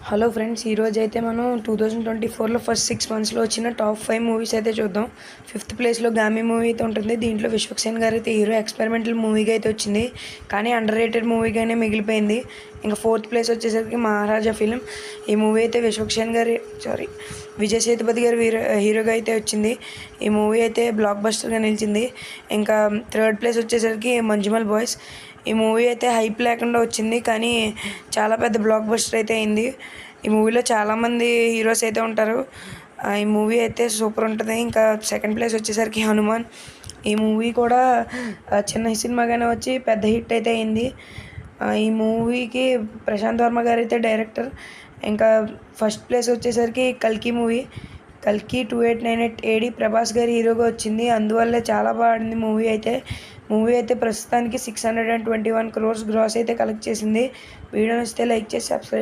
Hello friends, ఈరోజు అయితే మనం 2024లో ఫస్ట్ 6 మంత్స్లో వచ్చిన టాప్ 5 మూవీస్ అయితే చూద్దాం. 5th ప్లేస్లో గామి మూవీ అయితే ఉంటుంది. దీంట్లో విశ్వక్సేన్ గారు అయితే హీరో. ఎక్స్పెరిమెంటల్ మూవీగా అయితే వచ్చింది, కానీ అండర్ రేటెడ్ మూవీగానే మిగిలిపోయింది. ఇంకా 4th ప్లేస్ వచ్చేసరికి మహారాజా ఫిలిం. ఈ మూవీ అయితే విశ్వక్సేన్ గారి విజయ్ సేతుపతి గారు హీరోగా అయితే వచ్చింది. ఈ మూవీ అయితే బ్లాక్ బస్టర్గా నిలిచింది. ఇంకా 3rd ప్లేస్ వచ్చేసరికి మంజుమల్ బాయ్స్. ఈ మూవీ అయితే హైప్ లేకుండా వచ్చింది, కానీ చాలా పెద్ద బ్లాక్ బస్టర్ అయితే అయింది. ఈ మూవీలో చాలామంది హీరోస్ అయితే ఉంటారు. ఈ మూవీ అయితే సూపర్ ఉంటుంది. ఇంకా 2nd ప్లేస్ వచ్చేసరికి హనుమాన్. ఈ మూవీ కూడా చిన్న సినిమాగానే వచ్చి పెద్ద హిట్ అయితే అయింది. ఈ మూవీకి ప్రశాంత్ వర్మ గారు అయితే డైరెక్టర్. ఇంకా 1st ప్లేస్ వచ్చేసరికి కల్కి మూవీ. కల్కి 2898 AD ప్రభాస్ గారి హీరోగా వచ్చింది. అందువల్లే చాలా బాగా ఆడింది మూవీ అయితే ప్రస్తుతానికి 621 crores గ్రాస్ అయితే కలెక్ట్ చేసింది. వీడియో నచ్చితే లైక్ చేసి సబ్స్క్రైబ్